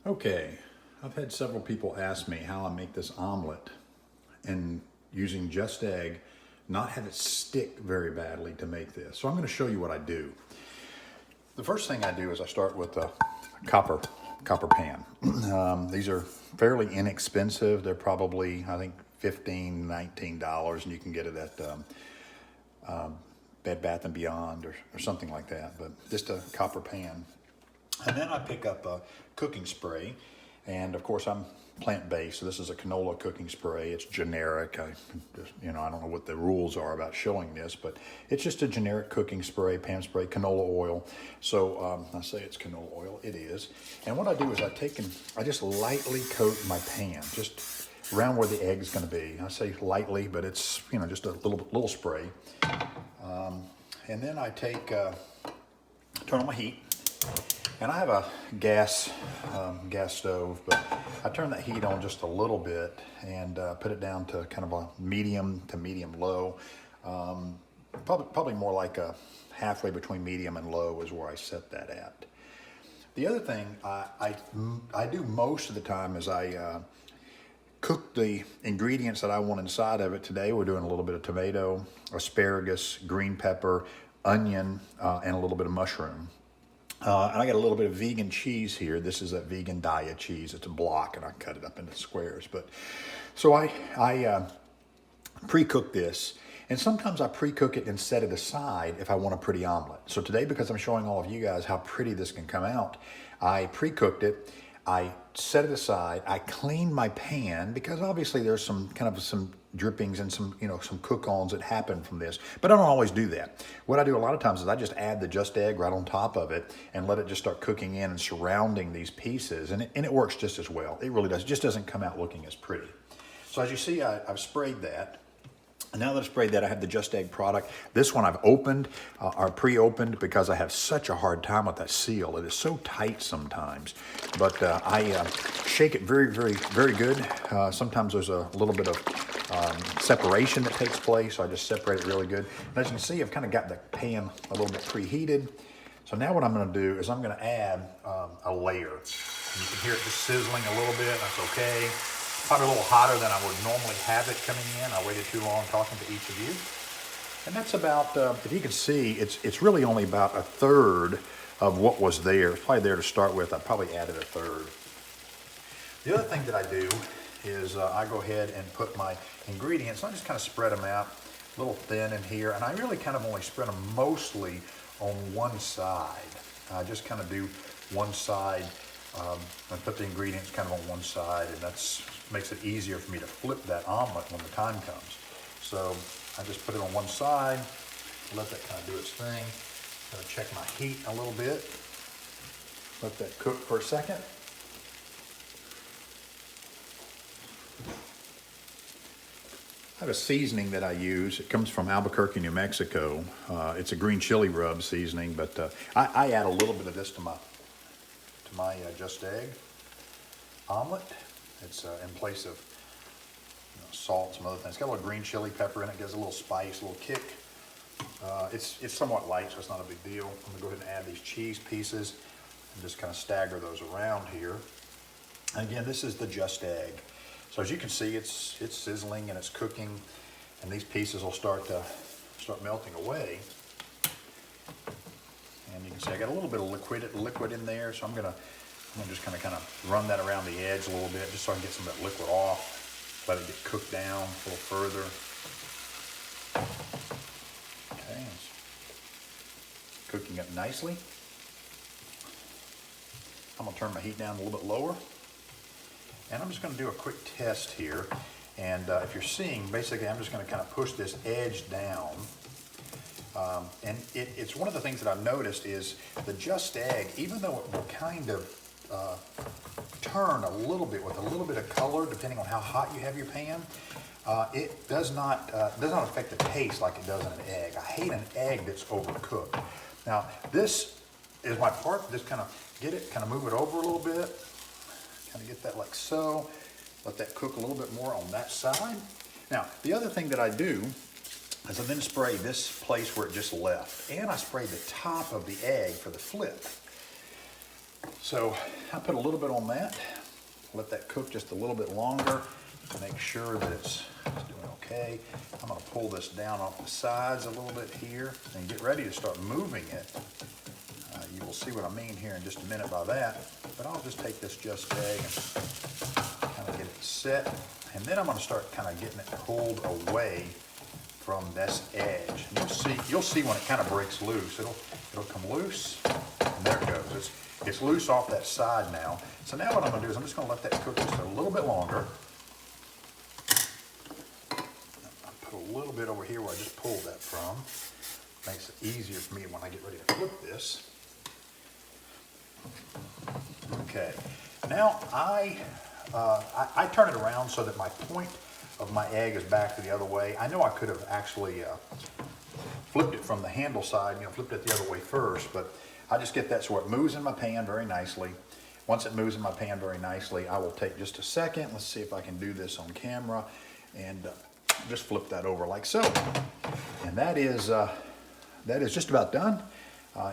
Okay, I've had several people ask me how I make this omelet and using just egg, not have it stick very badly to make this. So I'm going to show you what I do. The first thing I do is I start with a copper pan. These are fairly inexpensive. They're probably, I think, $15, $19, and you can get it at Bed Bath & Beyond or something like that, but just a copper pan. And then I pick up a cooking spray, and of course I'm plant-based, so this is a canola cooking spray. It's generic. I don't know what the rules are about showing this, but it's just a generic cooking spray, pan spray, canola oil. So I say it's canola oil. It is. And what I do is I just lightly coat my pan, just around where the egg is going to be. I say lightly, but it's just a little spray. And then I turn on my heat. And I have a gas stove, but I turn that heat on just a little bit and put it down to kind of a medium to medium low. Probably more like a halfway between medium and low is where I set that at. The other thing I do most of the time is I cook the ingredients that I want inside of it. Today we're doing a little bit of tomato, asparagus, green pepper, onion, and a little bit of mushroom. And I got a little bit of vegan cheese here. This is a vegan diet cheese. It's a block, and I cut it up into squares. But so I pre-cook this, and sometimes I pre-cook it and set it aside if I want a pretty omelet. So today, because I'm showing all of you guys how pretty this can come out, I pre-cooked it. I set it aside. I cleaned my pan because obviously there's some drippings and some cook-ons that happen from this, but I don't always do that. What I do a lot of times is I just add the just egg right on top of it and let it just start cooking in and surrounding these pieces, and it works just as well. It really does. It just doesn't come out looking as pretty. So as you see, I've sprayed that. And now that I've sprayed that, I have the Just Egg product. This one I've opened, or pre-opened, because I have such a hard time with that seal. It is so tight sometimes. But I shake it very, very, very good. Sometimes there's a little bit of separation that takes place, so I just separate it really good. And as you can see, I've kind of got the pan a little bit preheated. So now what I'm going to do is I'm going to add a layer. And you can hear it just sizzling a little bit. That's okay. Probably a little hotter than I would normally have it coming in. I waited too long talking to each of you. And that's about, if you can see, it's really only about a third of what was there. It's probably there to start with. I probably added a third. The other thing that I do is I go ahead and put my ingredients, I just kind of spread them out a little thin in here. And I really kind of only spread them mostly on one side. I just kind of do one side. I put the ingredients kind of on one side, and that makes it easier for me to flip that omelet when the time comes. So I just put it on one side, let that kind of do its thing. Gonna check my heat a little bit. Let that cook for a second. I have a seasoning that I use. It comes from Albuquerque, New Mexico. It's a green chili rub seasoning, but I add a little bit of this to my Just Egg omelet. It's in place of salt and some other things. It's got a little green chili pepper in it. Gives a little spice, a little kick. It's somewhat light, so it's not a big deal. I'm going to go ahead and add these cheese pieces and just kind of stagger those around here. And again, this is the Just Egg. So as you can see, it's sizzling and it's cooking, and these pieces will start melting away. And you can see I got a little bit of liquid in there, so I'm gonna just kind of run that around the edge a little bit, just so I can get some of that liquid off. Let it get cooked down a little further. Okay, it's cooking up nicely. I'm gonna turn my heat down a little bit lower, and I'm just gonna do a quick test here. And if you're seeing, basically, I'm just gonna kind of push this edge down. And it's one of the things that I've noticed is the Just Egg, even though it will kind of turn a little bit with a little bit of color, depending on how hot you have your pan, it does not affect the taste like it does in an egg. I hate an egg that's overcooked. Now, this is my part. Just kind of get it, kind of move it over a little bit, kind of get that like so. Let that cook a little bit more on that side. Now, the other thing that I do is I then spray this place where it just left, and I spray the top of the egg for the flip. So I put a little bit on that, let that cook just a little bit longer to make sure that it's doing okay. I'm gonna pull this down off the sides a little bit here and get ready to start moving it. You will see what I mean here in just a minute by that, but I'll just take this Just Egg and kind of get it set. And then I'm gonna start kind of getting it pulled away from this edge. And you'll see when it kind of breaks loose. It'll come loose, and there it goes. It's loose off that side now. So now what I'm gonna do is I'm just gonna let that cook just a little bit longer. I'll put a little bit over here where I just pulled that from. Makes it easier for me when I get ready to flip this. Okay, now I turn it around so that my point of my egg is back to the other way. I know I could have actually flipped it from the handle side, flipped it the other way first, but I just get that so it moves in my pan very nicely. Once it moves in my pan very nicely, I will take just a second. Let's see if I can do this on camera and just flip that over like so. And that is just about done.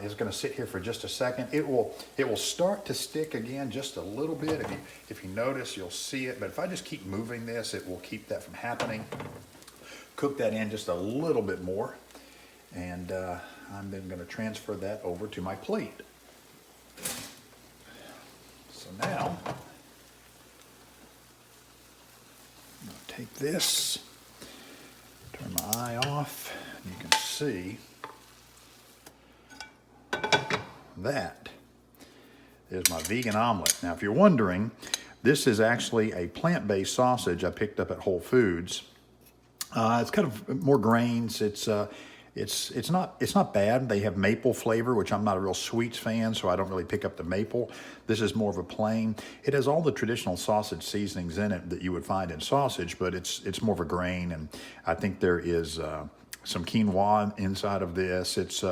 It's going to sit here for just a second. It will start to stick again just a little bit. If you notice, you'll see it. But if I just keep moving this, it will keep that from happening. Cook that in just a little bit more. And I'm then going to transfer that over to my plate. So now, I'm going to take this, turn my eye off, and you can see that is my vegan omelet. Now, if you're wondering, this is actually a plant-based sausage I picked up at Whole Foods. It's kind of more grains. It's not bad. They have maple flavor, which I'm not a real sweets fan, so I don't really pick up the maple. This is more of a plain. It has all the traditional sausage seasonings in it that you would find in sausage, but it's more of a grain, and I think there is some quinoa inside of this. It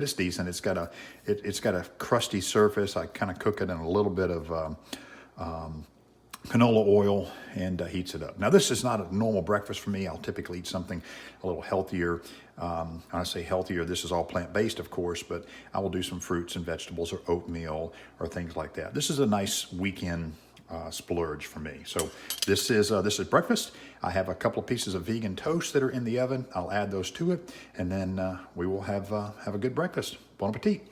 is decent. It's got a crusty surface. I kind of cook it in a little bit of canola oil and heats it up. Now, this is not a normal breakfast for me. I'll typically eat something a little healthier. When I say healthier, this is all plant-based, of course, but I will do some fruits and vegetables or oatmeal or things like that. This is a nice weekend splurge for me. So this is breakfast. I have a couple of pieces of vegan toast that are in the oven. I'll add those to it, and then we will have a good breakfast. Bon appetit.